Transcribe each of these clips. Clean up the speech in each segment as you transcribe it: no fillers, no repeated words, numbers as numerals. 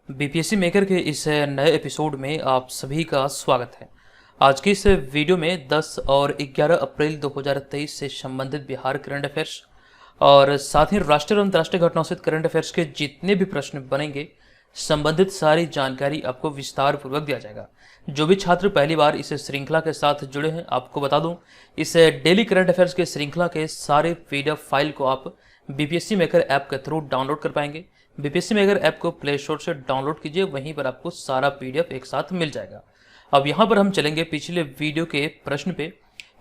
BPSC maker के इस नए एपिसोड में आप सभी का स्वागत है। आज की इस वीडियो में 10 और 11 अप्रैल 2023 से संबंधित बिहार करंट अफेयर्स और साथ ही राष्ट्रीय और अंतर्राष्ट्रीय घटनाओं से करंट अफेयर्स के जितने भी प्रश्न बनेंगे संबंधित सारी जानकारी आपको विस्तार पूर्वक दिया जाएगा। जो भी छात्र पहली बार इस श्रृंखला के साथ जुड़े हैं, आपको बता दूं, इस डेली करंट अफेयर्स के श्रृंखला के सारे पीडीएफ फाइल को आप बीपीएससी मेकर ऐप के थ्रू डाउनलोड कर पाएंगे। बीपीएससी मेकर ऐप को प्ले स्टोर से डाउनलोड कीजिए, वहीं पर आपको सारा पीडीएफ एक साथ मिल जाएगा। अब यहाँ पर हम चलेंगे पिछले वीडियो के प्रश्न पे।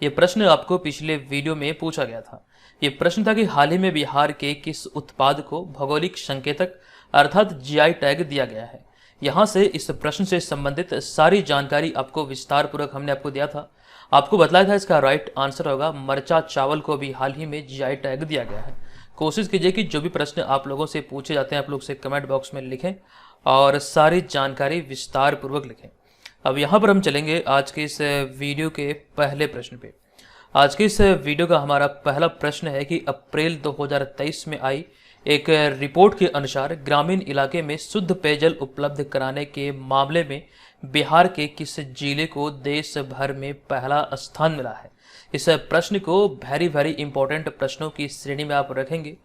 ये प्रश्न आपको पिछले वीडियो में पूछा गया था। ये प्रश्न था कि हाल ही में बिहार के किस उत्पाद को भौगोलिक संकेतक अर्थात जीआई टैग दिया गया है। यहाँ से इस प्रश्न से संबंधित सारी जानकारी आपको विस्तार पूर्वक हमने आपको दिया था। आपको बताया था इसका राइट आंसर होगा मरचा चावल को भी हाल ही में जीआई टैग दिया गया है। कोशिश कीजिए कि जो भी प्रश्न आप लोगों से पूछे जाते हैं आप लोग से कमेंट बॉक्स में लिखें और सारी जानकारी विस्तार पूर्वक लिखें। अब यहाँ पर हम चलेंगे आज के इस वीडियो के पहले प्रश्न पे। आज के इस वीडियो का हमारा पहला प्रश्न है कि अप्रैल 2023 में आई एक रिपोर्ट के अनुसार ग्रामीण इलाके में शुद्ध पेयजल उपलब्ध कराने के मामले में बिहार के किस जिले को देश भर में पहला स्थान मिला है। इस प्रश्न को वेरी इंपॉर्टेंट प्रश्नों की श्रेणी में आप रखेंगे।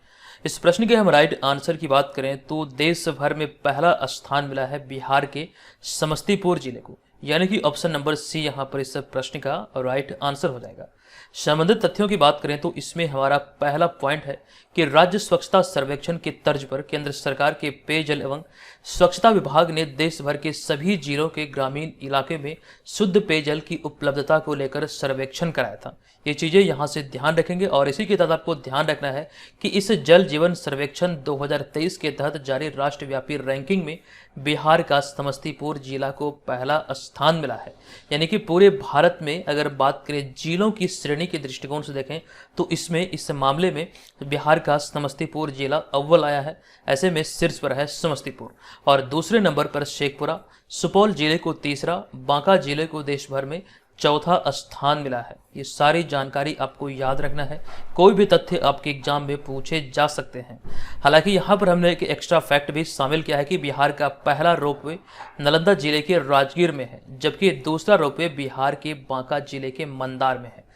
इस प्रश्न के हम राइट आंसर की बात करें तो देश भर में पहला स्थान मिला है बिहार के समस्तीपुर जिले को, यानी कि ऑप्शन नंबर सी यहाँ पर इस प्रश्न का राइट आंसर हो जाएगा। संबंधित तथ्यों की बात करें तो इसमें हमारा पहला पॉइंट है कि राज्य स्वच्छता सर्वेक्षण की तर्ज पर केंद्र सरकार के पेयजल एवं स्वच्छता विभाग ने देश भर के सभी जिलों के ग्रामीण इलाके में शुद्ध पेयजल की उपलब्धता को लेकर सर्वेक्षण कराया था। ये चीजें यहाँ से ध्यान रखेंगे और इसी के तहत आपको ध्यान रखना है कि इस जल जीवन सर्वेक्षण 2023 के तहत जारी राष्ट्रव्यापी रैंकिंग में बिहार का समस्तीपुर जिला को पहला स्थान मिला है। यानी कि पूरे भारत में अगर बात करें जिलों की श्रेणी के दृष्टिकोण से देखें तो इसमें इस मामले में बिहार का समस्तीपुर जिला अव्वल आया है। ऐसे में शीर्ष पर है समस्तीपुर और दूसरे नंबर पर शेखपुरा, सुपौल जिले को तीसरा, बांका जिले को देश भर में चौथा स्थान मिला है। ये सारी जानकारी आपको याद रखना है, कोई भी तथ्य आपके एग्जाम में पूछे जा सकते हैं। हालांकि यहाँ पर हमने एक एक्स्ट्रा फैक्ट भी शामिल किया है कि बिहार का पहला रोपवे नालंदा जिले के राजगीर में है, जबकि दूसरा रोपवे बिहार के बांका जिले के मंदार में है।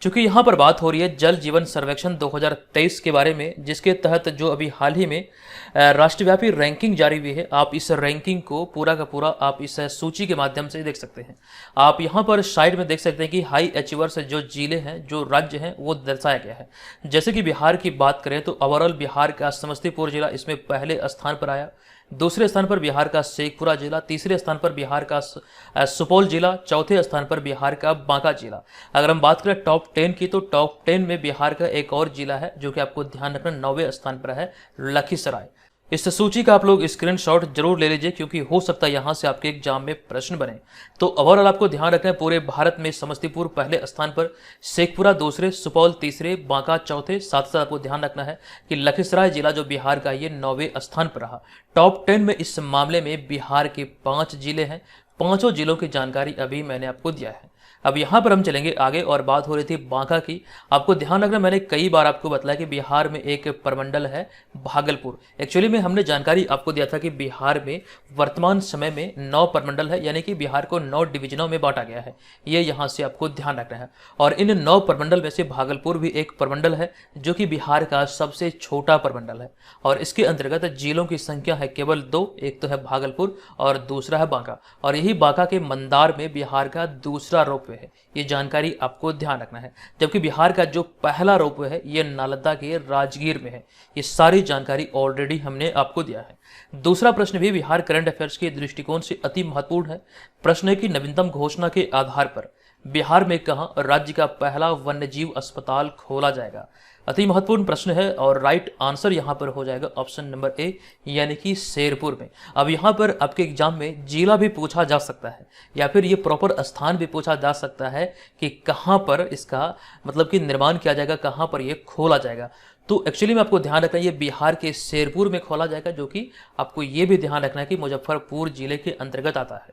चूंकि यहाँ पर बात हो रही है जल जीवन सर्वेक्षण 2023 के बारे में, जिसके तहत जो अभी हाल ही में राष्ट्रव्यापी रैंकिंग जारी हुई है, आप इस रैंकिंग को पूरा का पूरा आप इस सूची के माध्यम से देख सकते हैं। आप यहाँ पर साइड में देख सकते हैं कि हाई अचीवर्स जो जिले हैं, जो राज्य हैं, वो दर्शाया गया है। जैसे कि बिहार की बात करें तो ओवरऑल बिहार का समस्तीपुर जिला इसमें पहले स्थान पर आया, दूसरे स्थान पर बिहार का शेखपुरा जिला, तीसरे स्थान पर बिहार का सुपौल जिला, चौथे स्थान पर बिहार का बांका जिला। अगर हम बात करें टॉप 10 की तो टॉप 10 में बिहार का एक और जिला है जो कि आपको ध्यान रखना 9वें स्थान पर है, लखीसराय। इस सूची का आप लोग स्क्रीनशॉट जरूर ले लीजिए क्योंकि हो सकता है यहां से आपके एग्जाम में प्रश्न बने। तो ओवरऑल आपको ध्यान रखना है पूरे भारत में समस्तीपुर पहले स्थान पर, शेखपुरा दूसरे, सुपौल तीसरे, बांका चौथे। साथ साथ आपको ध्यान रखना है कि लखीसराय जिला जो बिहार का ये 9वें स्थान पर रहा। टॉप 10 में इस मामले में बिहार के 5 जिले हैं। पांचों जिलों की जानकारी अभी मैंने आपको दिया है। अब यहाँ पर हम चलेंगे आगे और बात हो रही थी बांका की। आपको ध्यान रखना, मैंने कई बार आपको बताया कि बिहार में एक प्रमंडल है भागलपुर। एक्चुअली में हमने जानकारी आपको दिया था कि बिहार में वर्तमान समय में 9 प्रमंडल है, यानी कि बिहार को 9 डिवीजनों में बांटा गया है। ये यहाँ से आपको ध्यान रखना है और इन 9 प्रमंडल में से भागलपुर भी एक प्रमंडल है जो कि बिहार का सबसे छोटा प्रमंडल है और इसके अंतर्गत जिलों की संख्या है केवल 2, एक तो है भागलपुर और दूसरा है बांका। और यही बांका के मंदार में बिहार का दूसरा रोपवे है। ये जानकारी आपको ध्यान रखना है। जबकि बिहार का जो पहला रोपवे है ये नालंदा के राजगीर में है। ये सारी जानकारी ऑलरेडी हमने आपको दिया है। दूसरा प्रश्न भी बिहार करंट अफेयर्स के दृष्टिकोण से अति महत्वपूर्ण है। प्रश्न है कि नवीनतम घोषणा के आधार पर बिहार में कहां राज्य का पहला वन्यजीव अस्पताल खोला जाएगा। अति महत्वपूर्ण प्रश्न है और राइट आंसर यहां पर हो जाएगा ऑप्शन नंबर ए, यानी कि शेरपुर में। अब यहां पर आपके एग्जाम में जिला भी पूछा जा सकता है या फिर ये प्रॉपर स्थान भी पूछा जा सकता है कि कहां पर इसका मतलब कि निर्माण किया जाएगा, कहां पर ये खोला जाएगा। तो एक्चुअली में आपको ध्यान रखना है ये बिहार के शेरपुर में खोला जाएगा, जो कि आपको ये भी ध्यान रखना है कि मुजफ्फरपुर जिले के अंतर्गत आता है।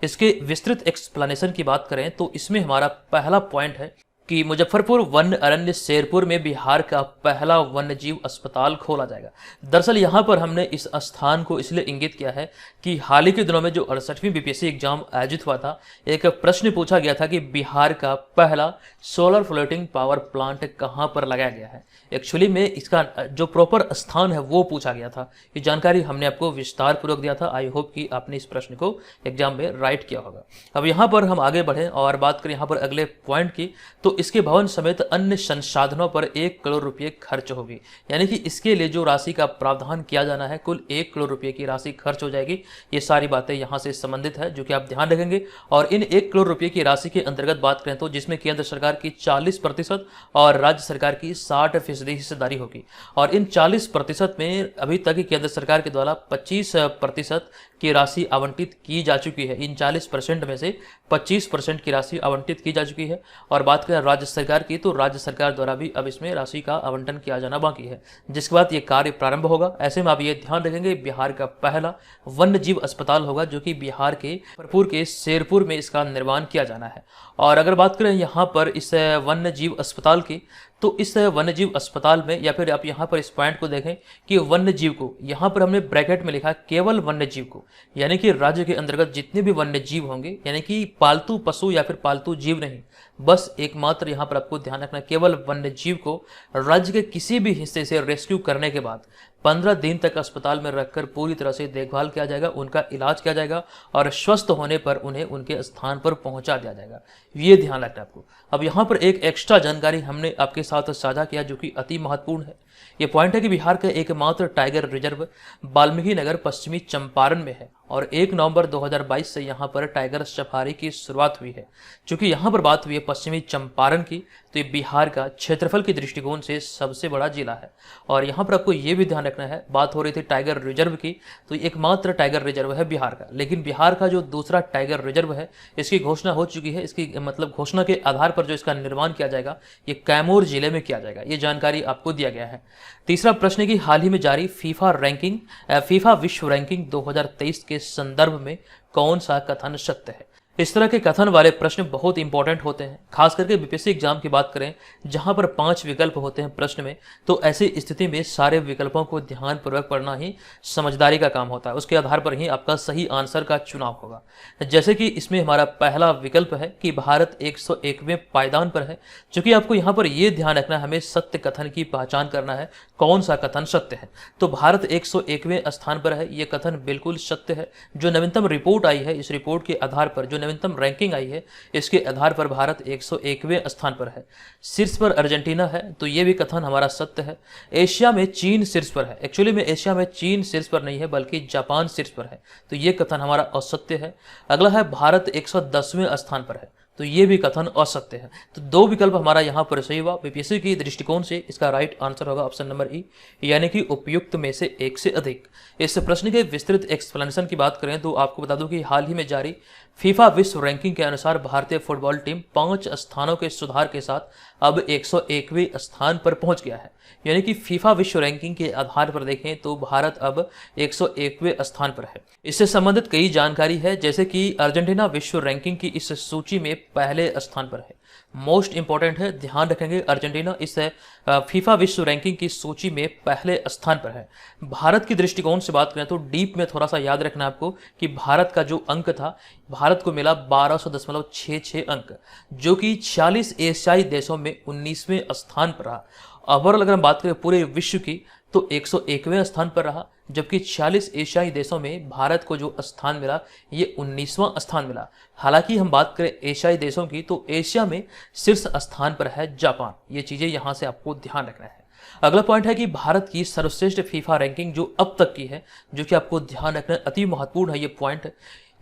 इसके विस्तृत एक्सप्लेनेशन की बात करें तो इसमें हमारा पहला पॉइंट है कि मुजफ्फरपुर वन अरण्य शेरपुर में बिहार का पहला वन्यजीव अस्पताल खोला जाएगा। दरअसल यहाँ पर हमने इस स्थान को इसलिए इंगित किया है कि हाल ही के दिनों में जो 68वीं बीपीएससी एग्जाम आयोजित हुआ था, एक प्रश्न पूछा गया था कि बिहार का पहला सोलर फ्लोटिंग पावर प्लांट कहाँ पर लगाया गया है। एक्चुअली में इसका जो प्रॉपर स्थान है वो पूछा गया था। ये जानकारी हमने आपको विस्तार पूर्वक दिया था। आई होप कि आपने इस प्रश्न को एग्जाम में राइट किया होगा। अब यहाँ पर हम आगे बढ़ें और बात करें यहाँ पर अगले पॉइंट की, तो इसके भवन समेत अन्य संसाधनों पर 1 करोड़ रुपए खर्च होगी। यानी कि इसके लिए जो राशि का प्रावधान किया जाना है, कुल 1 करोड़ रुपए की राशि खर्च हो जाएगी। ये सारी बातें यहाँ से संबंधित है जो कि आप ध्यान रखेंगे। और इन 1 करोड़ रुपए की राशि के अंतर्गत बात करें तो जिसमें केंद्र सरकार की 40% और राज्य सरकार की 60% हिस्सेदारी होगी। और इन 40% में अभी तक केंद्र सरकार के द्वारा 25% की राशि आवंटित की जा चुकी है। इन 40% में से 25% की राशि आवंटित की जा चुकी है। और बात करें राज्य सरकार की, तो राज्य सरकार द्वारा भी अब इसमें राशि का आवंटन किया जाना बाकी है, जिसके बाद ये कार्य प्रारंभ होगा। ऐसे में आप ये ध्यान रखेंगे, बिहार का पहला वन्य जीव अस्पताल होगा जो कि बिहार के मुजफ्फरपुर के शेरपुर में इसका निर्माण किया जाना है। और अगर बात करें यहाँ पर इस वन्य जीव अस्पताल की, तो इस वन्यजीव अस्पताल में, या फिर आप यहाँ पर इस पॉइंट को देखें कि वन्यजीव को, यहाँ पर हमने ब्रैकेट में लिखा है केवल वन्यजीव को, यानी कि राज्य के अंतर्गत जितने भी वन्यजीव होंगे, यानी कि पालतू पशु या फिर पालतू जीव नहीं, बस एकमात्र यहाँ पर आपको ध्यान रखना, केवल वन्यजीव को राज्य के किसी भी हिस्से से रेस्क्यू करने के बाद 15 दिन तक अस्पताल में रखकर पूरी तरह से देखभाल किया जाएगा, उनका इलाज किया जाएगा और स्वस्थ होने पर उन्हें उनके स्थान पर पहुंचा दिया जाएगा। ये ध्यान रखना आपको। अब यहाँ पर एक एक्स्ट्रा जानकारी हमने आपके साथ साझा किया जो कि अति महत्वपूर्ण है। ये पॉइंट है कि बिहार का एकमात्र टाइगर रिजर्व वाल्मीकि नगर पश्चिमी चंपारण में है और 1 नवंबर 2022 से यहाँ पर टाइगर सफारी की शुरुआत हुई है। चूंकि यहाँ पर बात हुई है पश्चिमी चंपारण की, तो ये बिहार का क्षेत्रफल के दृष्टिकोण से सबसे बड़ा जिला है। और यहाँ पर आपको ये भी ध्यान रखना है, बात हो रही थी टाइगर रिजर्व की, तो एकमात्र टाइगर रिजर्व है बिहार का, लेकिन बिहार का जो दूसरा टाइगर रिजर्व है इसकी घोषणा हो चुकी है। इसकी मतलब घोषणा के आधार पर जो इसका निर्माण किया जाएगा ये कैमूर जिले में किया जाएगा। ये जानकारी आपको दिया गया है। तीसरा प्रश्न है कि हाल ही में जारी फीफा विश्व रैंकिंग 2023 के संदर्भ में कौन सा कथन सत्य है। इस तरह के कथन वाले प्रश्न बहुत इंपॉर्टेंट होते हैं, खास करके बीपीएससी एग्जाम की बात करें जहां पर 5 विकल्प होते हैं प्रश्न में, तो ऐसी स्थिति में सारे विकल्पों को ध्यानपूर्वक पढ़ना ही समझदारी का काम होता है। उसके आधार पर ही आपका सही आंसर का चुनाव होगा। जैसे कि इसमें हमारा पहला विकल्प है कि भारत 101वें पायदान पर है। चूंकि आपको यहाँ पर यह ध्यान रखना है, हमें सत्य कथन की पहचान करना है, कौन सा कथन सत्य है। तो भारत 101वें स्थान पर है, यह कथन बिल्कुल सत्य है। जो नवीनतम रिपोर्ट आई है, इस रिपोर्ट के आधार पर जो नवीनतम रैंकिंग आई है, इसके आधार पर भारत 101वें स्थान पर है। शीर्ष पर अर्जेंटीना है, तो ये भी कथन हमारा सत्य है। एशिया में चीन शीर्ष पर है। एक्चुअली में एशिया में चीन शीर्ष पर नहीं है बल्कि जापान शीर्ष पर है, तो ये कथन हमारा असत्य है। अगला है भारत 110वें स्थान पर है, तो ये भी कथन असत्य है। तो 2 विकल्प हमारा यहाँ पर सही हुआ। बीपीएससी की दृष्टिकोण से इसका राइट आंसर होगा ऑप्शन नंबर ई, यानी कि उपयुक्त में से एक से अधिक। इस प्रश्न के विस्तृत एक्सप्लेनेशन की बात करें तो आपको बता दूं कि हाल ही में जारी फीफा विश्व रैंकिंग के अनुसार भारतीय फुटबॉल टीम 5 स्थानों के सुधार के साथ अब 101वें स्थान पर पहुंच गया है। यानी कि फीफा विश्व रैंकिंग के आधार पर देखें तो भारत अब 101वें स्थान पर है। इससे संबंधित कई जानकारी है, जैसे कि अर्जेंटीना विश्व रैंकिंग की इस सूची में पहले स्थान पर है। मोस्ट इंपॉर्टेंट है, ध्यान रखेंगे, अर्जेंटीना इस फीफा विश्व रैंकिंग की सूची में पहले स्थान पर है। भारत की दृष्टिकोण से बात करें तो डीप में थोड़ा सा याद रखना आपको कि भारत का जो अंक था, भारत को मिला 1200.66 अंक, जो कि 46 एशियाई देशों में 19वें स्थान पर रहा। ओवरऑल अगर हम बात करें पूरे विश्व की तो 101वें स्थान पर रहा, जबकि 46 एशियाई देशों में भारत को जो स्थान मिला ये 19वां स्थान मिला। हालांकि हम बात करें एशियाई देशों की तो एशिया में शीर्ष स्थान पर है जापान। ये चीजें यहां से आपको ध्यान रखना है। अगला पॉइंट है कि भारत की सर्वश्रेष्ठ फीफा रैंकिंग जो अब तक की है, जो कि आपको ध्यान रखना अति महत्वपूर्ण है। ये पॉइंट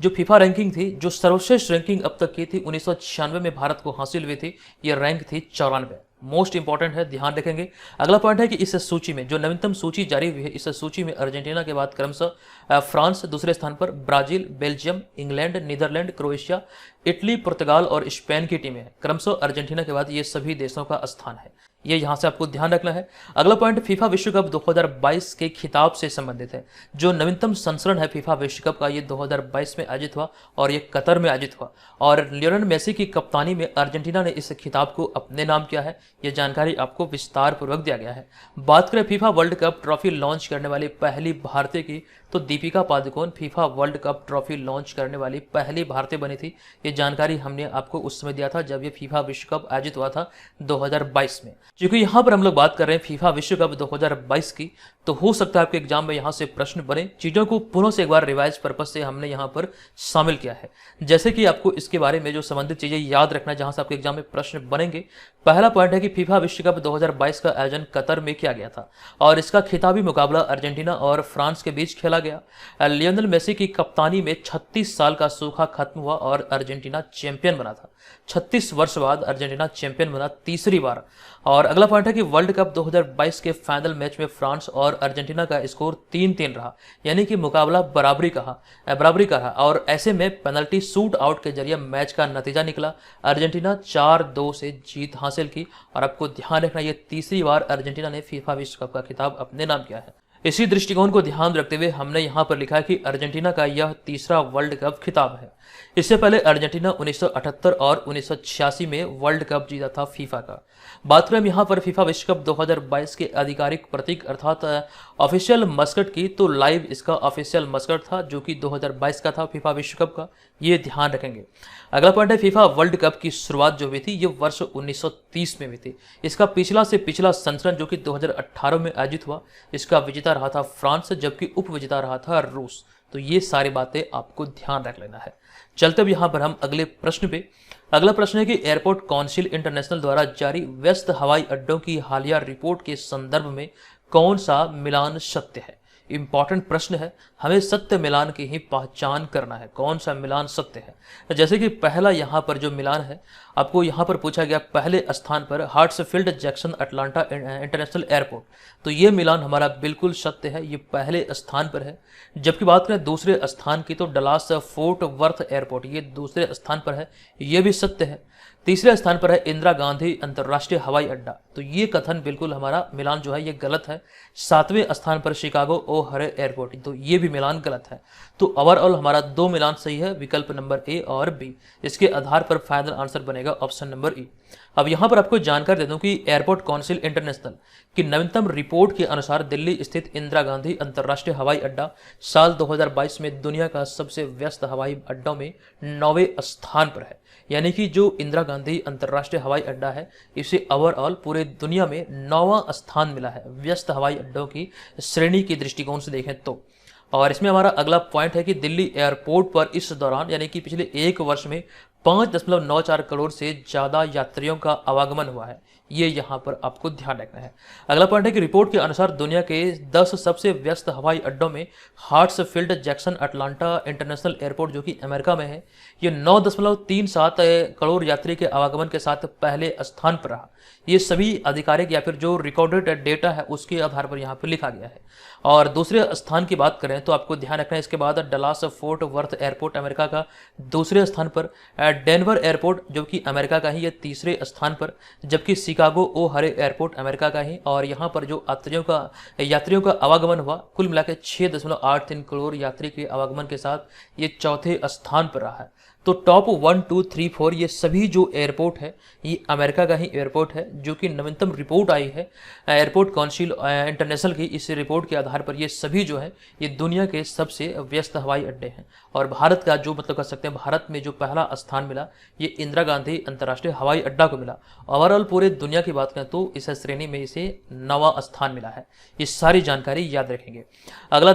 जो फीफा रैंकिंग थी, जो सर्वश्रेष्ठ रैंकिंग अब तक की थी 1996 में भारत को हासिल हुई थी, ये रैंक थी 94। मोस्ट इंपॉर्टेंट है, ध्यान रखेंगे। अगला पॉइंट है कि इस सूची में जो नवीनतम सूची जारी हुई है, इस सूची में अर्जेंटीना के बाद क्रमशः फ्रांस दूसरे स्थान पर, Brazil, Belgium, England, Netherlands, Croatia, Italy, पुर्तगाल और स्पेन की टीमें हैं। क्रमशः अर्जेंटीना के बाद ये सभी देशों का स्थान है। ये यहाँ से आपको ध्यान रखना है। अगला पॉइंट फीफा विश्व कप 2022 के खिताब से संबंधित है। जो नवीनतम संस्करण है फीफा विश्व कप का, ये 2022 में आयोजित हुआ और ये कतर में आयोजित हुआ और लियोनेल मेसी की कप्तानी में अर्जेंटीना ने इस खिताब को अपने नाम किया है। ये जानकारी आपको विस्तार पूर्वक दिया गया है। बात करें FIFA world cup trophy launch करने वाली पहली भारतीय की, तो Deepika Padukone FIFA world cup trophy launch करने वाली पहली भारतीय बनी थी। ये जानकारी हमने आपको उस समय दिया था जब ये फीफा विश्व कप आयोजित हुआ था 2022 में। क्योंकि यहाँ पर हम लोग बात कर रहे हैं फीफा विश्व कप 2022 की, तो हो सकता है आपके एग्जाम में यहाँ से प्रश्न बने। चीज़ों को पुनः से एक बार रिवाइज पर्पज से हमने यहाँ पर शामिल किया है, जैसे कि आपको इसके बारे में जो संबंधित चीज़ें याद रखना जहाँ से आपके एग्जाम में प्रश्न बनेंगे। पहला पॉइंट है कि फीफा विश्व कप 2022 का आयोजन कतर में किया गया था और इसका खिताबी मुकाबला अर्जेंटीना और फ्रांस के बीच खेला गया। लियोनेल मेसी की कप्तानी में 36 साल का सूखा खत्म हुआ और अर्जेंटीना चैंपियन बना था। 36 वर्ष बाद अर्जेंटीना चैंपियन बना तीसरी बार। और अगला पॉइंट है कि वर्ल्ड कप 2022 के फाइनल मैच में फ्रांस और अर्जेंटीना का स्कोर 3-3 रहा, यानी कि मुकाबला बराबरी का रहा और ऐसे में पेनल्टी शूट आउट के जरिए मैच का नतीजा निकला। अर्जेंटीना 4-2 से जीत हासिल की और आपको ध्यान रखना ये तीसरी बार अर्जेंटीना ने फीफा विश्व कप का खिताब अपने नाम किया है। इसी दृष्टिकोण को ध्यान रखते हुए हमने यहाँ पर लिखा है कि अर्जेंटीना का यह तीसरा वर्ल्ड कप खिताब है। इससे पहले अर्जेंटीना 1978 और 1986 में वर्ल्ड कप जीता था फीफा का। बात करें यहाँ पर फीफा विश्व कप 2022 के आधिकारिक प्रतीक अर्थात ऑफिशियल मस्कट की, तो लाइव इसका ऑफिशियल मस्कट था जो कि 2022 का था फीफा विश्व कप का, ये ध्यान रखेंगे। अगला पॉइंट है फीफा वर्ल्ड कप की शुरुआत जो हुई थी ये वर्ष 1930 में हुई थी। इसका पिछला से पिछला संस्करण जो कि 2018 में आयोजित हुआ, इसका विजेता रहा था फ्रांस, जबकि उप विजेता रहा था रूस। तो ये सारी बातें आपको ध्यान रख लेना है। चलते अब यहाँ पर हम अगले प्रश्न पे। अगला प्रश्न है कि एयरपोर्ट काउंसिल इंटरनेशनल द्वारा जारी व्यस्त हवाई अड्डों की हालिया रिपोर्ट के संदर्भ में कौन सा मिलान सत्य है। इंपॉर्टेंट प्रश्न है, हमें सत्य मिलान की ही पहचान करना है, कौन सा मिलान सत्य है। जैसे कि पहला यहाँ पर जो मिलान है आपको यहाँ पर पूछा गया पहले स्थान पर हार्ट्सफील्ड जैक्सन अटलांटा इंटरनेशनल एयरपोर्ट, तो ये मिलान हमारा बिल्कुल सत्य है, ये पहले स्थान पर है। जबकि बात करें दूसरे स्थान की, तो डलास फोर्ट वर्थ एयरपोर्ट ये दूसरे स्थान पर है, ये भी सत्य है। तीसरे स्थान पर है इंदिरा गांधी अंतर्राष्ट्रीय हवाई अड्डा, तो ये कथन बिल्कुल हमारा मिलान जो है ये गलत है। सातवें स्थान पर शिकागो ओ हरे एयरपोर्ट, तो ये भी मिलान गलत है। तो ओवरऑल हमारा 2 मिलान सही है, विकल्प नंबर ए और बी। इसके आधार पर फाइनल आंसर बनेगा ऑप्शन नंबर ई। अब यहाँ पर आपको जानकारी दे दूं कि एयरपोर्ट काउंसिल इंटरनेशनल की नवीनतम रिपोर्ट के अनुसार दिल्ली स्थित इंदिरा गांधी अंतर्राष्ट्रीय हवाई अड्डा साल 2022 में दुनिया का सबसे व्यस्त हवाई अड्डों में 9वें स्थान पर है। यानी कि जो इंदिरा गांधी अंतर्राष्ट्रीय हवाई अड्डा है इसे ओवरऑल पूरे दुनिया में 9वां स्थान मिला है व्यस्त हवाई अड्डों की श्रेणी के दृष्टिकोण से देखें तो। और इसमें हमारा अगला पॉइंट है कि दिल्ली एयरपोर्ट पर इस दौरान यानी कि पिछले 1 वर्ष में 5.94 करोड़ से ज़्यादा यात्रियों का आवागमन हुआ है, ये यहाँ पर आपको ध्यान रखना है। अगला पॉइंट है कि रिपोर्ट के अनुसार दुनिया के 10 सबसे व्यस्त हवाई अड्डों में हार्ट्सफील्ड जैक्सन अटलांटा इंटरनेशनल एयरपोर्ट जो कि अमेरिका में है, ये 9.37 करोड़ यात्री के आवागमन के साथ पहले स्थान पर रहा। ये सभी आधिकारिक या फिर जो रिकॉर्डेड डेटा है उसके आधार पर यहाँ पर लिखा गया है। और दूसरे स्थान की बात करें तो आपको ध्यान रखना है इसके बाद Dallas fort worth airport America का दूसरे स्थान पर, डेनवर एयरपोर्ट जो कि अमेरिका का ही ये तीसरे स्थान पर, जबकि शिकागो ओ हरे एयरपोर्ट अमेरिका का ही। और यहाँ पर जो यात्रियों का आवागमन हुआ कुल मिलाकर 6.83 करोड़ यात्री के आवागमन के साथ ये चौथे स्थान पर रहा है। तो टॉप 1, 2, 3, 4 ये सभी जो एयरपोर्ट है ये अमेरिका का ही एयरपोर्ट है, जो कि नवीनतम रिपोर्ट आई है एयरपोर्ट काउंसिल इंटरनेशनल की। इस रिपोर्ट के आधार पर ये सभी जो है ये दुनिया के सबसे व्यस्त हवाई अड्डे हैं। और भारत का जो मतलब कर सकते हैं भारत में जो पहला स्थान मिला ये इंदिरा गांधी अंतर्राष्ट्रीय हवाई अड्डा को मिला। ओवरऑल पूरे दुनिया की बात करें तो इस श्रेणी में इसे 9वां स्थान मिला है। ये सारी जानकारी याद रखेंगे। अगला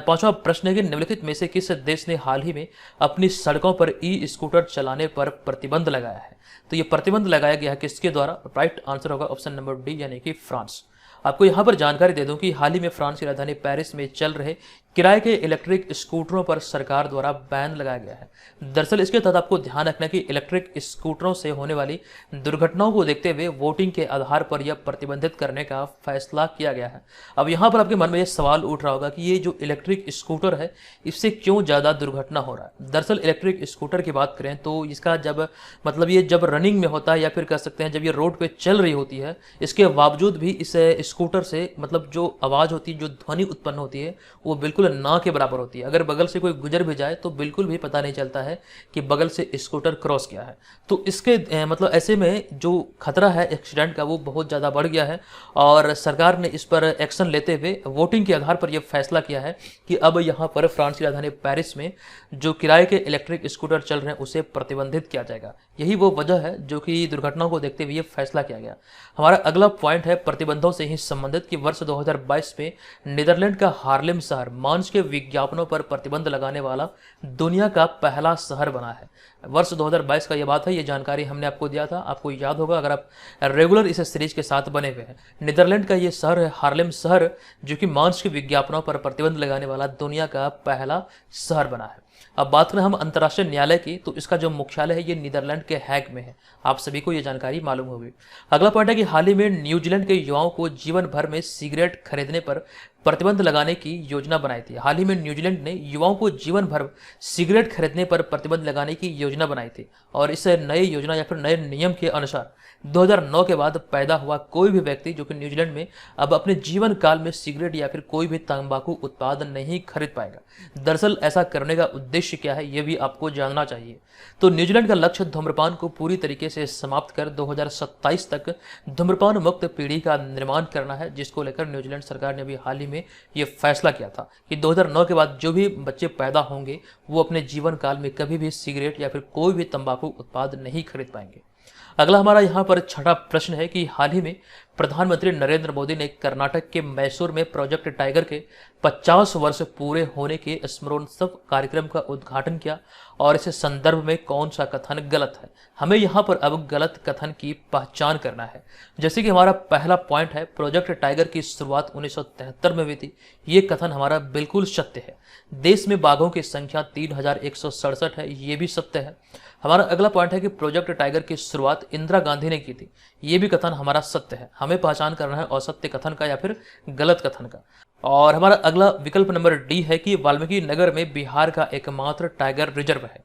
5वां प्रश्न है कि निम्नलिखित में से किस देश ने हाल ही में अपनी सड़कों पर ई स्कूटर चलाने पर प्रतिबंध लगाया है। तो ये प्रतिबंध लगाया गया है किसके द्वारा? राइट आंसर होगा ऑप्शन नंबर डी यानी कि फ्रांस। आपको यहाँ पर जानकारी दे दूं कि हाल ही में फ्रांस की राजधानी पेरिस में चल रहे किराए के इलेक्ट्रिक स्कूटरों पर सरकार द्वारा बैन लगाया गया है। दरअसल इसके तहत आपको ध्यान रखना है कि इलेक्ट्रिक स्कूटरों से होने वाली दुर्घटनाओं को देखते हुए वोटिंग के आधार पर यह प्रतिबंधित करने का फैसला किया गया है। अब यहाँ पर आपके मन में यह सवाल उठ रहा होगा कि ये जो इलेक्ट्रिक स्कूटर है इससे क्यों ज़्यादा दुर्घटना हो रहा है। दरअसल इलेक्ट्रिक स्कूटर की बात करें तो इसका जब मतलब ये जब रनिंग में होता है या फिर कह सकते हैं जब ये रोड पर चल रही होती है, इसके बावजूद भी इस स्कूटर से मतलब जो आवाज़ होती है, जो ध्वनि उत्पन्न होती है, वो बिल्कुल ना के बराबर होती है। अगर बगल से कोई गुजर भी जाए तो बिल्कुल भी पता नहीं चलता है कि बगल से स्कूटर क्रॉस किया है। तो इसके मतलब ऐसे में जो खतरा है एक्सीडेंट का वो बहुत ज़्यादा बढ़ गया है और सरकार ने इस पर एक्शन लेते हुए वोटिंग के आधार पर यह फैसला किया है कि अब यहाँ पर फ्रांस की राजधानी पेरिस में जो किराए के इलेक्ट्रिक स्कूटर चल रहे हैं उसे प्रतिबंधित किया जाएगा। यही वो वजह है जो कि दुर्घटनाओं को देखते हुए ये फैसला किया गया। हमारा अगला पॉइंट है प्रतिबंधों से ही संबंधित कि वर्ष 2022 में नीदरलैंड का हार्लेम शहर मांस के विज्ञापनों पर प्रतिबंध लगाने वाला दुनिया का पहला शहर बना है। वर्ष 2022 का यह बात है, ये जानकारी हमने आपको दिया था, आपको याद होगा अगर आप रेगुलर इस सीरीज के साथ बने हुए हैं। नीदरलैंड का ये शहर है हार्लेम शहर, जो कि मांस के विज्ञापनों पर प्रतिबंध लगाने वाला दुनिया का पहला शहर बना है। अब बात करें हम अंतर्राष्ट्रीय न्यायालय की, तो इसका जो मुख्यालय है ये नीदरलैंड के हैग में है। आप सभी को ये जानकारी मालूम होगी। अगला पॉइंट है कि हाल ही में न्यूजीलैंड के युवाओं को जीवन भर में सिगरेट खरीदने पर प्रतिबंध लगाने की योजना बनाई थी। हाल ही में न्यूजीलैंड ने युवाओं को जीवन भर सिगरेट खरीदने पर प्रतिबंध लगाने की योजना बनाई थी और इस नई योजना या फिर नए नियम के अनुसार 2009 के बाद पैदा हुआ कोई भी व्यक्ति जो कि न्यूजीलैंड में अब अपने जीवन काल में सिगरेट या फिर कोई भी तंबाकू उत्पाद नहीं खरीद पाएगा। दरअसल ऐसा करने का उद्देश्य क्या है ये भी आपको जानना चाहिए। तो न्यूजीलैंड का लक्ष्य धूम्रपान को पूरी तरीके से समाप्त कर 2027 तक धूम्रपान मुक्त पीढ़ी का निर्माण करना है, जिसको लेकर न्यूजीलैंड सरकार ने अभी हाल ही में ये फैसला किया था कि 2009 के बाद जो भी बच्चे पैदा होंगे वो अपने जीवन काल में कभी भी सिगरेट या फिर कोई भी तंबाकू उत्पाद नहीं खरीद पाएंगे। अगला हमारा यहाँ पर छठा प्रश्न है कि हाल ही में प्रधानमंत्री नरेंद्र मोदी ने कर्नाटक के मैसूर में प्रोजेक्ट टाइगर के 50 वर्ष पूरे होने के स्मरणोत्सव कार्यक्रम का उद्घाटन किया और इस संदर्भ में कौन सा कथन गलत है। हमें यहाँ पर अब गलत कथन की पहचान करना है। जैसे कि हमारा पहला पॉइंट है प्रोजेक्ट टाइगर की शुरुआत 1973 में हुई थी। ये कथन हमारा बिल्कुल सत्य है। देश में बाघों की संख्या 3167 है, ये भी सत्य है। हमारा अगला पॉइंट है कि प्रोजेक्ट टाइगर की शुरुआत इंदिरा गांधी ने की थी। ये भी कथन हमारा सत्य है। हमें पहचान करना है असत्य कथन का या फिर गलत कथन का। और हमारा अगला विकल्प नंबर डी है कि वाल्मीकि नगर में बिहार का एकमात्र टाइगर रिजर्व है।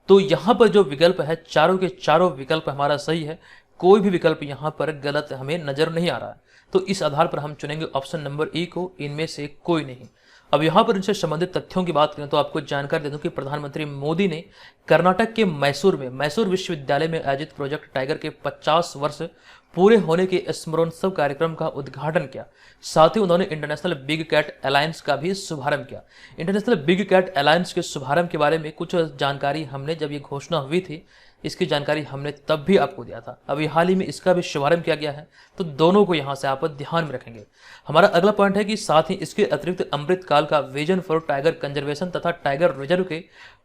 तो यहाँ पर जो विकल्प है चारों के चारों विकल्प हमारा सही है। कोई भी विकल्प यहाँ पर गलत हमें नजर नहीं आ रहा है। तो इस आधार पर हम चुनेंगे ऑप्शन नंबर ई को, इनमें से कोई नहीं। अब यहाँ पर इनसे संबंधित तथ्यों की बात करें तो आपको जानकारी दे दूं कि प्रधानमंत्री मोदी ने कर्नाटक के मैसूर में मैसूर विश्वविद्यालय में आयोजित प्रोजेक्ट टाइगर के 50 वर्ष पूरे होने के स्मरणोत्सव कार्यक्रम का उद्घाटन किया। साथ ही उन्होंने इंटरनेशनल बिग कैट अलायंस का भी शुभारंभ किया। इंटरनेशनल बिग कैट अलायंस के शुभारंभ के बारे में कुछ जानकारी हमने जब ये घोषणा हुई थी, इसकी जानकारी हमने तब भी आपको दिया था। अभी हाल ही में इसका भी शुभारंभ किया गया है, तो दोनों को यहाँ से आप ध्यान में रखेंगे। हमारा अगला पॉइंट है कि साथ ही इसके अतिरिक्त अमृत काल का विजन फॉर टाइगर कंजर्वेशन तथा टाइगर रिजर्व के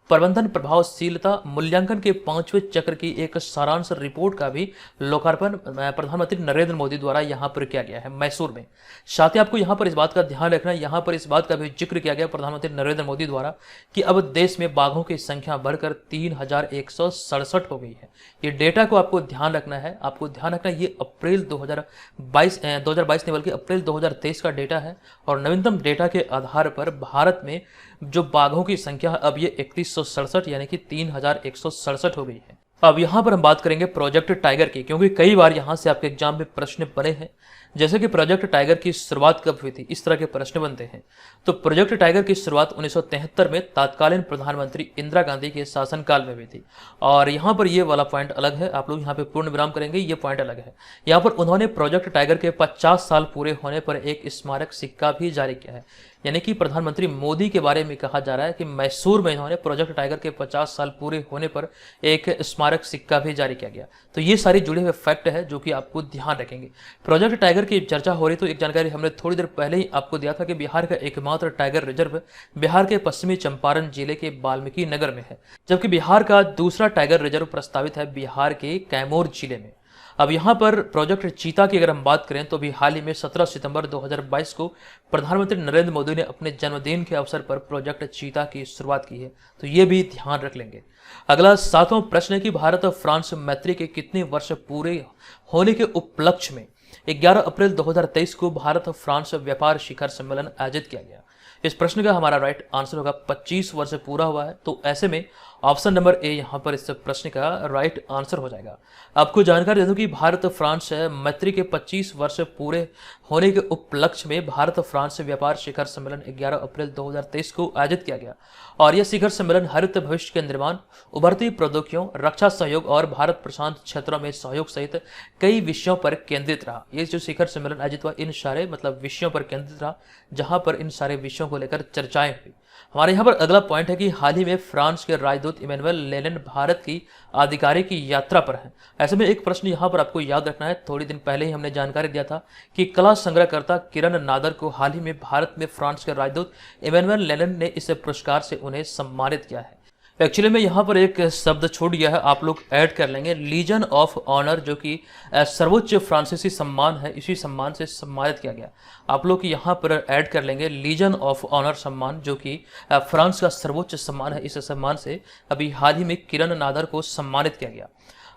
प्रबंधन प्रभावशीलता मूल्यांकन के 5वें चक्र की एक सारांश रिपोर्ट का भी लोकार्पण प्रधानमंत्री नरेंद्र मोदी द्वारा यहाँ पर किया गया है मैसूर में। साथ ही आपको यहाँ पर इस बात का ध्यान रखना है, यहाँ पर इस बात का भी जिक्र किया गया प्रधानमंत्री नरेंद्र मोदी द्वारा कि अब देश में बाघों की संख्या बढ़कर 3167 हो गई है। ये डेटा को आपको ध्यान रखना है। आपको ध्यान रखना है ये अप्रैल 2022 नहीं बल्कि अप्रैल 2023 का डेटा है और नवीनतम डेटा के आधार पर भारत में जो बाघों की संख्या है अब ये 3167 यानी कि 3167 हो गई है। अब यहाँ पर हम बात करेंगे प्रोजेक्ट टाइगर की, क्योंकि कई बार यहाँ से आपके एग्जाम में प्रश्न बने हैं। जैसे कि प्रोजेक्ट टाइगर की शुरुआत कब हुई थी, इस तरह के प्रश्न बनते हैं। तो प्रोजेक्ट टाइगर की शुरुआत 1973 में तत्कालीन प्रधानमंत्री इंदिरा गांधी के शासनकाल में हुई थी और यहाँ पर ये वाला पॉइंट अलग है। आप लोग यहाँ पे पूर्ण विराम करेंगे, ये पॉइंट अलग है। यहाँ पर उन्होंने प्रोजेक्ट टाइगर के 50 साल पूरे होने पर एक स्मारक सिक्का भी जारी किया है। यानी कि प्रधानमंत्री मोदी के बारे में कहा जा रहा है कि मैसूर में इन्होंने प्रोजेक्ट टाइगर के 50 साल पूरे होने पर एक स्मारक सिक्का भी जारी किया गया। तो ये सारी जुड़े हुए फैक्ट है जो कि आपको ध्यान रखेंगे। प्रोजेक्ट टाइगर की चर्चा हो रही तो एक जानकारी हमने थोड़ी देर पहले ही आपको दिया था कि बिहार का एकमात्र टाइगर रिजर्व बिहार के पश्चिमी चंपारण जिले के वाल्मीकि नगर में है, जबकि बिहार का दूसरा टाइगर रिजर्व प्रस्तावित है बिहार के कैमूर जिले में। अब यहाँ पर प्रोजेक्ट चीता की अगर हम बात करें तो अभी हाल ही में 17 सितंबर 2022 को प्रधानमंत्री नरेंद्र मोदी ने अपने जन्मदिन के अवसर पर प्रोजेक्ट चीता की शुरुआत की है, तो ये भी ध्यान रख लेंगे। अगला 7वां प्रश्न है कि भारत और फ्रांस मैत्री के कितने वर्ष पूरे होने के उपलक्ष्य में 11 अप्रैल 2023 को भारत और फ्रांस व्यापार शिखर सम्मेलन आयोजित किया गया। इस प्रश्न का हमारा राइट आंसर होगा 25 वर्ष पूरा हुआ है, तो ऐसे में ऑप्शन नंबर ए यहाँ पर इस प्रश्न का राइट आंसर हो जाएगा। आपको जानकारी दे दूं कि भारत फ्रांस मैत्री के 25 वर्ष पूरे होने के उपलक्ष्य में भारत फ्रांस व्यापार शिखर सम्मेलन 11 अप्रैल 2023 को आयोजित किया गया और यह शिखर सम्मेलन हरित भविष्य के निर्माण, उभरती प्रौद्योगिकियों, रक्षा सहयोग और भारत प्रशांत क्षेत्रों में सहयोग सहित कई विषयों पर केंद्रित रहा। ये जो शिखर सम्मेलन आयोजित हुआ इन सारे विषयों पर केंद्रित रहा, जहां पर इन सारे विषयों को लेकर चर्चाएं हुई। हमारे यहाँ पर अगला पॉइंट है कि हाल ही में फ्रांस के राजदूत इमैनुअल लेनिन भारत की आधिकारिक यात्रा पर हैं। ऐसे में एक प्रश्न यहाँ पर आपको याद रखना है, थोड़ी दिन पहले ही हमने जानकारी दिया था कि कला संग्रहकर्ता किरण नादर को हाल ही में भारत में फ्रांस के राजदूत इमैनुअल लेनिन ने इस पुरस्कार से उन्हें सम्मानित किया है। एक्चुअली में यहाँ पर एक शब्द छूट गया है, आप लोग ऐड कर लेंगे, लीजन ऑफ ऑनर, जो कि सर्वोच्च फ्रांसीसी सम्मान है, इसी सम्मान से सम्मानित किया गया। आप लोग यहाँ पर ऐड कर लेंगे लीजन ऑफ ऑनर सम्मान, जो कि फ्रांस का सर्वोच्च सम्मान है। इस सम्मान से अभी हाल ही में किरण नादर को सम्मानित किया गया।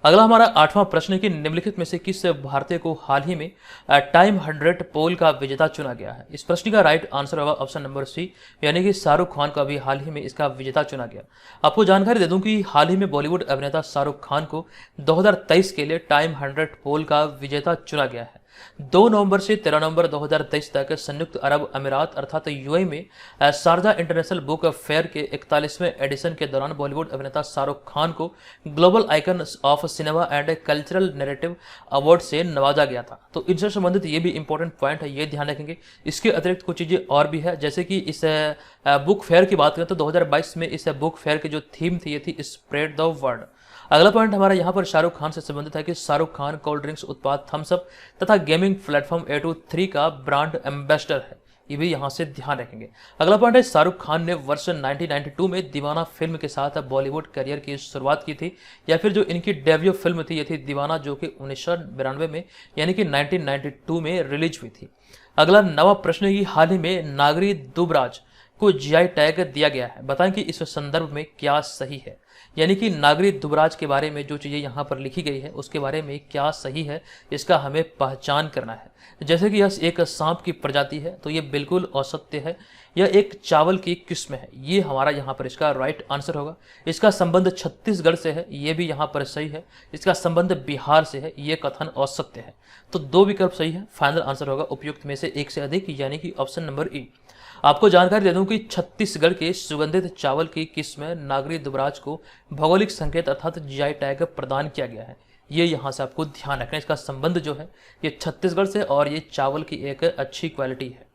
अगला हमारा 8वां प्रश्न है कि निम्नलिखित में से किस भारतीय को हाल ही में टाइम 100 पोल का विजेता चुना गया है। इस प्रश्न का राइट आंसर होगा ऑप्शन नंबर सी, यानी कि शाहरुख खान को अभी हाल ही में इसका विजेता चुना गया। आपको जानकारी दे दूं कि हाल ही में बॉलीवुड अभिनेता शाहरुख खान को 2023 के लिए टाइम 100 पोल का विजेता चुना गया है। 2 नवंबर से 13 नवंबर 2023 तक संयुक्त अरब अमीरात अर्थात यूएई में शारजा इंटरनेशनल बुक फेयर के 41वें एडिशन के दौरान बॉलीवुड अभिनेता शाहरुख खान को global icon of cinema and cultural narrative award से नवाजा गया था। तो इनसे संबंधित ये भी इंपॉर्टेंट पॉइंट है, ये ध्यान रखेंगे। इसके अतिरिक्त कुछ चीज़ें और भी है, जैसे कि इस बुक फेयर की बात करें तो 2022 में इस बुक फेयर की जो थीम थी ये थी स्प्रेड द वर्ड। अगला पॉइंट हमारा यहाँ पर शाहरुख खान से संबंधित है कि शाहरुख खान कोल्ड ड्रिंक्स उत्पाद थम्स अप तथा गेमिंग प्लेटफॉर्म A23 का ब्रांड एम्बेसडर है, ये भी यहाँ से ध्यान रखेंगे। अगला पॉइंट है शाहरुख खान ने वर्ष 1992 में दीवाना फिल्म के साथ बॉलीवुड करियर की शुरुआत की थी, या फिर जो इनकी डेब्यू फिल्म थी ये थी दीवाना, जो कि 1992 में यानी कि 1992 में रिलीज हुई थी। अगला 9वां प्रश्न है कि हाल ही में नागरी दुबराज को जीआई टैग दिया गया है, बताएं कि इस संदर्भ में क्या सही है। यानी कि नागरी दुबराज के बारे में जो चीज़ें यहाँ पर लिखी गई है उसके बारे में क्या सही है, इसका हमें पहचान करना है। जैसे कि यह एक सांप की प्रजाति है तो ये बिल्कुल असत्य है, यह एक चावल की किस्म है, ये हमारा यहाँ पर इसका राइट आंसर होगा। इसका संबंध छत्तीसगढ़ से है, ये भी यहाँ पर सही है। इसका संबंध बिहार से है, ये कथन असत्य है। तो 2 विकल्प सही है, फाइनल आंसर होगा उपयुक्त में से एक से अधिक, यानी कि ऑप्शन नंबर ई। आपको जानकारी दे दूं कि छत्तीसगढ़ के सुगंधित चावल की किस्म नागरी दुबराज को भौगोलिक संकेत अर्थात जीआई टैग प्रदान किया गया है। ये यहाँ से आपको ध्यान रखना है, इसका संबंध जो है ये छत्तीसगढ़ से और ये चावल की एक अच्छी क्वालिटी है।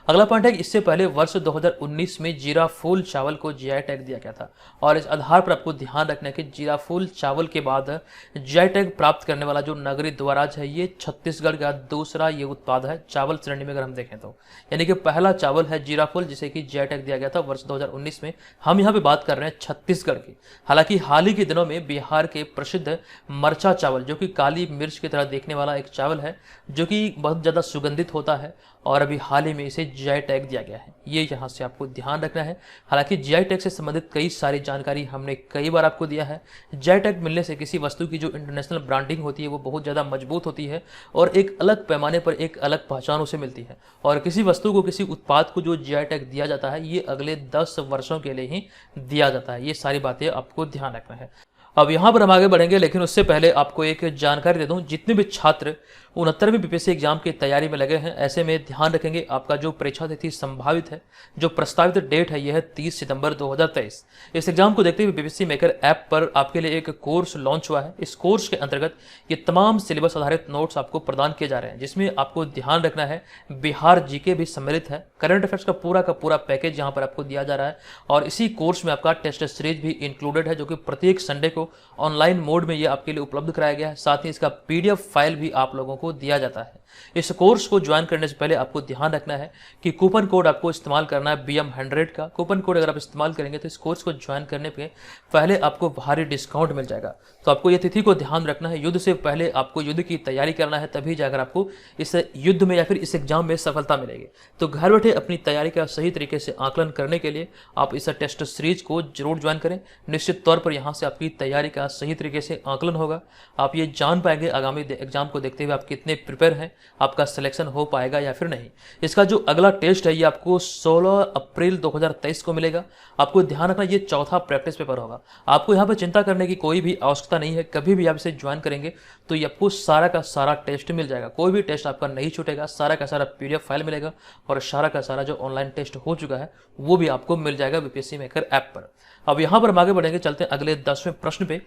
अगला पॉइंट है कि इससे पहले वर्ष 2019 में जीरा फूल चावल को जीआई टैग दिया गया था और इस आधार पर आपको ध्यान रखना है कि जीरा फूल चावल के बाद जीआई टैग प्राप्त करने वाला जो नागरी दुबराज है ये छत्तीसगढ़ का दूसरा ये उत्पाद है चावल श्रेणी में अगर हम देखें तो, यानी कि पहला चावल है जीरा फूल जिसे कि जीआई टैग दिया गया था वर्ष 2019 में। हम यहाँ पे बात कर रहे हैं छत्तीसगढ़ की। हालांकि हाल ही के दिनों में बिहार के प्रसिद्ध मरचा चावल, जो कि काली मिर्च की तरह देखने वाला एक चावल है, जो कि बहुत ज़्यादा सुगंधित होता है और अभी हाल ही में इसे जीआई टैग दिया गया है, ये यहाँ से आपको ध्यान रखना है। हालांकि जीआई टैग से संबंधित कई सारी जानकारी हमने कई बार आपको दिया है। जीआई टैग मिलने से किसी वस्तु की जो इंटरनेशनल ब्रांडिंग होती है वो बहुत ज़्यादा मजबूत होती है और एक अलग पैमाने पर एक अलग पहचान उसे मिलती है। और किसी वस्तु को, किसी उत्पाद को जो जीआई टैग दिया जाता है ये अगले 10 वर्षों के लिए ही दिया जाता है। ये सारी बातें आपको ध्यान रखना है। अब यहाँ पर हम आगे बढ़ेंगे, लेकिन उससे पहले आपको एक जानकारी दे दूं, जितने भी छात्र 69वें बीपीएससी एग्जाम की तैयारी में लगे हैं, ऐसे में ध्यान रखेंगे आपका जो परीक्षा तिथि संभावित है, जो प्रस्तावित डेट है, यह है 30 सितंबर 2023। इस एग्जाम को देखते हुए बीपीएससी मेकर ऐप पर आपके लिए एक कोर्स लॉन्च हुआ है। इस कोर्स के अंतर्गत ये तमाम सिलेबस आधारित नोट्स आपको प्रदान किए जा रहे हैं, जिसमें आपको ध्यान रखना है बिहार जीके भी सम्मिलित है। करंट अफेयर्स का पूरा पैकेज यहाँ पर आपको दिया जा रहा है और इसी कोर्स में आपका टेस्ट सीरीज भी इंक्लूडेड है, जो कि प्रत्येक संडे को ऑनलाइन मोड में ये आपके लिए उपलब्ध कराया गया है। साथ ही इसका पीडीएफ फाइल भी आप लोगों को दिया जाता है। इस कोर्स को ज्वाइन करने से पहले आपको ध्यान रखना है कि कूपन कोड आपको इस्तेमाल करना है BM100 का। कूपन कोड अगर आप इस्तेमाल करेंगे तो इस कोर्स को ज्वाइन करने पे पहले आपको भारी डिस्काउंट मिल जाएगा। तो आपको ये तिथि को ध्यान रखना है। युद्ध से पहले आपको युद्ध की तैयारी करना है, तभी जाकर आपको इस युद्ध में या फिर इस एग्जाम में सफलता मिलेगी। तो घर बैठे अपनी तैयारी का सही तरीके से आकलन करने के लिए आप इस टेस्ट सीरीज को जरूर ज्वाइन करें। निश्चित तौर पर यहाँ से आपकी तैयारी का सही तरीके से आकलन होगा। आप ये जान पाएंगे आगामी एग्जाम को देखते हुए आप कितने प्रिपेयर हैं, आपका सिलेक्शन हो पाएगा या फिर नहीं। इसका जो अगला टेस्ट है ये आपको 16 अप्रैल 2023 को मिलेगा। आपको ध्यान रखना ये चौथा प्रैक्टिस पेपर होगा। आपको यहाँ पर चिंता करने की कोई भी आवश्यकता नहीं है। कभी भी आप इसे ज्वाइन करेंगे तो ये आपको सारा का सारा टेस्ट मिल जाएगा। कोई भी टेस्ट आपका नहीं छूटेगा। सारा का सारा पीडीएफ फाइल मिलेगा और सारा का सारा जो ऑनलाइन टेस्ट हो चुका है वो भी आपको मिल जाएगा बीपीएससी मेकर ऐप पर। अब यहाँ पर हम आगे बढ़ेंगे, चलते हैं अगले 10वें प्रश्न पे।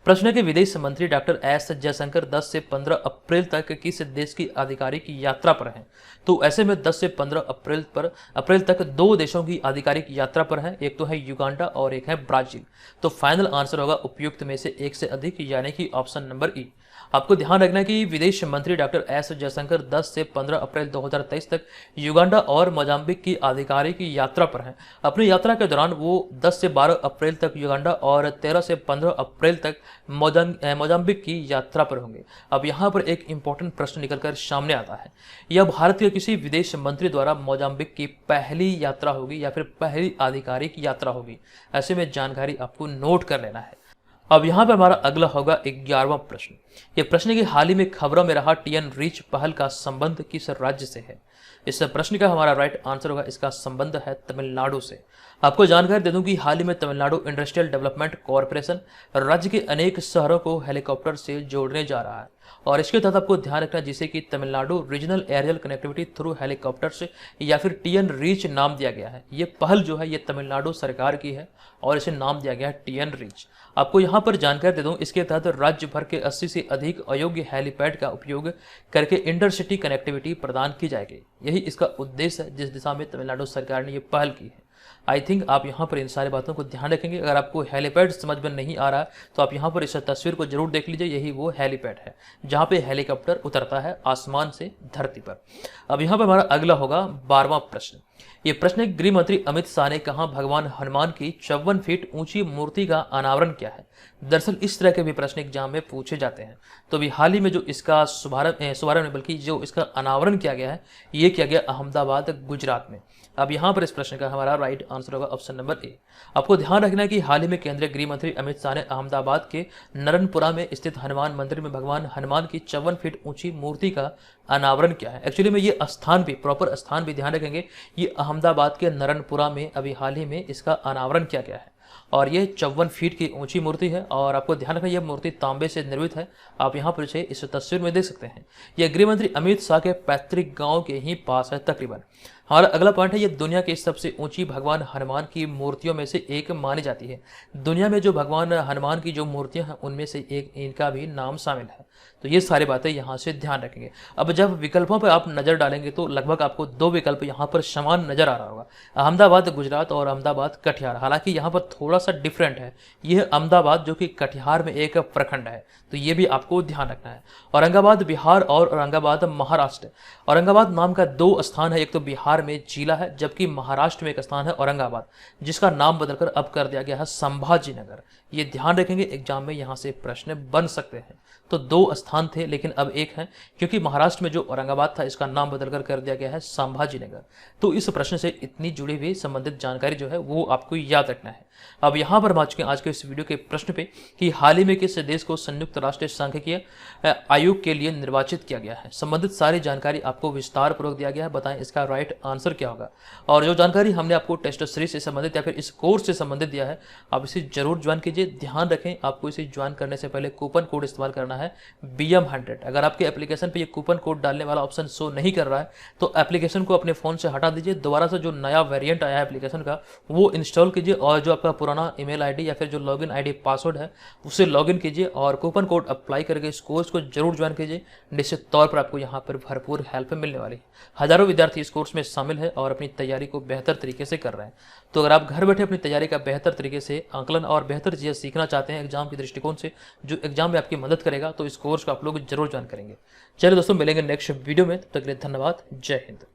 प्रश्न है कि विदेश मंत्री डॉक्टर एस जयशंकर 10 से 15 अप्रैल तक किस देश की आधिकारिक यात्रा पर हैं? तो ऐसे में 10 से 15 अप्रैल तक 2 देशों की आधिकारिक यात्रा पर हैं। एक तो है युगांडा और एक है ब्राजील। तो फाइनल आंसर होगा उपयुक्त में से एक से अधिक, यानी कि ऑप्शन नंबर ई। आपको ध्यान रखना है कि विदेश मंत्री डॉक्टर एस जयशंकर 10 से 15 अप्रैल 2023 तक युगांडा और मोजाम्बिक की आधिकारिक यात्रा पर हैं। अपनी यात्रा के दौरान वो 10 से 12 अप्रैल तक युगांडा और 13 से 15 अप्रैल तक मोजाम्बिक की यात्रा पर होंगे। अब यहाँ पर एक इंपॉर्टेंट प्रश्न निकलकर सामने आता है, यह भारत के किसी विदेश मंत्री द्वारा मोजाम्बिक की पहली यात्रा होगी या फिर पहली आधिकारिक यात्रा होगी? ऐसे में जानकारी आपको नोट कर लेना है। अब यहाँ पे हमारा अगला होगा 11वां प्रश्न। ये प्रश्न की हाल ही में खबरों में रहा टीएन रीच पहल का संबंध किस राज्य से है? इस प्रश्न का हमारा राइट आंसर होगा, इसका संबंध है तमिलनाडु से। आपको जानकारी दे दूं कि हाल ही में तमिलनाडु इंडस्ट्रियल डेवलपमेंट कॉरपोरेशन राज्य के अनेक शहरों को हेलीकॉप्टर से जोड़ने जा रहा है और इसके तहत आपको ध्यान रखना जिसे कि Tamil Nadu regional aerial connectivity through helicopter से या फिर टीएन रीच नाम दिया गया है। ये पहल जो है ये तमिलनाडु सरकार की है और इसे नाम दिया गया है टीएन रीच। आपको यहाँ पर जानकारी दे दूं, इसके तहत राज्य भर के 80 से अधिक अयोग्य हेलीपैड का उपयोग करके इंटरसिटी कनेक्टिविटी प्रदान की जाएगी। यही इसका उद्देश्य है जिस दिशा में तमिलनाडु सरकार ने ये पहल की है। आई थिंक आप यहाँ पर इन सारी बातों को ध्यान रखेंगे। अगर आपको हेलीपैड समझ में नहीं आ रहा है तो आप यहाँ पर इस तस्वीर को जरूर देख लीजिए। यही वो हेलीपैड है जहाँ पे हेलीकॉप्टर उतरता है आसमान से धरती पर। अब यहाँ पर हमारा अगला होगा 12वां प्रश्न। ये प्रश्न है, गृह मंत्री अमित शाह ने कहा भगवान हनुमान की 54 फीट ऊंची मूर्ति का अनावरण क्या है? दरअसल इस तरह के भी प्रश्न एग्जाम में पूछे जाते हैं। तो अभी हाल ही में जो इसका शुभारंभ बल्कि जो इसका अनावरण किया गया है ये किया गया अहमदाबाद गुजरात में। अब यहाँ पर इस प्रश्न का हमारा राइट आंसर होगा ऑप्शन नंबर ए। आपको ध्यान रखना है कि हाल ही में केंद्रीय गृह मंत्री अमित शाह ने अहमदाबाद के नरनपुरा में स्थित हनुमान मंदिर में भगवान हनुमान की 54 फीट ऊंची मूर्ति का अनावरण किया है। एक्चुअली में ये स्थान भी प्रॉपर स्थान भी ध्यान रखेंगे, ये अहमदाबाद के नरनपुरा में अभी हाल ही में इसका अनावरण किया गया है और ये 54 फीट की ऊंची मूर्ति है। और आपको ध्यान रखना यह मूर्ति तांबे से निर्मित है। आप यहाँ पर इसे इस तस्वीर में देख सकते हैं। यह गृह मंत्री अमित शाह के पैतृक गांव के ही पास है तकरीबन। हमारा अगला पॉइंट है, ये दुनिया की सबसे ऊंची भगवान हनुमान की मूर्तियों में से एक मानी जाती है। दुनिया में जो भगवान हनुमान की जो मूर्तियां हैं उनमें से एक इनका भी नाम शामिल है। तो ये सारी बातें यहाँ से ध्यान रखेंगे। अब जब विकल्पों पर आप नजर डालेंगे तो लगभग आपको 2 विकल्प यहाँ पर समान नजर आ रहा होगा, अहमदाबाद गुजरात और अहमदाबाद कटिहार। हालांकि यहाँ पर थोड़ा सा डिफरेंट है, यह अहमदाबाद जो कि कटिहार में एक प्रखंड है, तो ये भी आपको ध्यान रखना है। औरंगाबाद बिहार और औरंगाबाद महाराष्ट्र। औरंगाबाद नाम का 2 स्थान है, एक तो बिहार में जिला है जबकि महाराष्ट्र में एक स्थान है औरंगाबाद जिसका नाम बदलकर अब कर दिया गया है संभाजी नगर। ये ध्यान रखेंगे, एग्जाम में यहाँ से प्रश्न बन सकते हैं। तो 2 स्थान थे लेकिन अब एक है, क्योंकि महाराष्ट्र में जो औरंगाबाद था इसका नाम बदलकर कर दिया गया है संभाजी नगर। तो इस प्रश्न से इतनी जुड़ी हुई संबंधित जानकारी जो है वो आपको याद रखना है। अब यहाँ पर हम आ चुके हैं आज के इस वीडियो के प्रश्न पे कि हाल ही में किस देश को संयुक्त राष्ट्र सांख्यिकीय आयोग के लिए निर्वाचित किया गया है। संबंधित सारी जानकारी आपको विस्तार पूर्वक दिया गया है। बताएं इसका राइट आंसर क्या होगा। और जो जानकारी हमने आपको टेस्ट सीरीज से संबंधित या फिर इस कोर्स से संबंधित दिया है आप इसे जरूर ज्वाइन कीजिए। ध्यान रखें, आपको इसे ज्वाइन करने से पहले कूपन कोड इस्तेमाल करना है BM100। अगर आपके एप्लीकेशन पे ये कूपन कोड डालने वाला ऑप्शन शो नहीं कर रहा है तो एप्लीकेशन को अपने फोन से हटा दीजिए। दोबारा से जो नया वेरिएंट आया है एप्लीकेशन का वो इंस्टॉल कीजिए और जो आपका पुराना ईमेल आईडी या फिर जो लॉगिन आईडी पासवर्ड है उसे लॉगिन कीजिए और कूपन कोड अप्लाई करके इस कोर्स को जरूर ज्वाइन कीजिए। निश्चित तौर पर आपको यहाँ पर भरपूर हेल्प मिलने वाली है। हजारों विद्यार्थी इस कोर्स में शामिल है और अपनी तैयारी को बेहतर तरीके से कर रहे हैं। तो अगर आप घर बैठे अपनी तैयारी का बेहतर तरीके से आकलन और बेहतर चीज़ें सीखना चाहते हैं एग्जाम के दृष्टिकोण से, जो एग्जाम में आपकी मदद करेगा, तो इस कोर्स को आप लोग जरूर ज्वाइन करेंगे। चलिए दोस्तों, मिलेंगे नेक्स्ट वीडियो में, तब तक के लिए धन्यवाद। जय हिंद।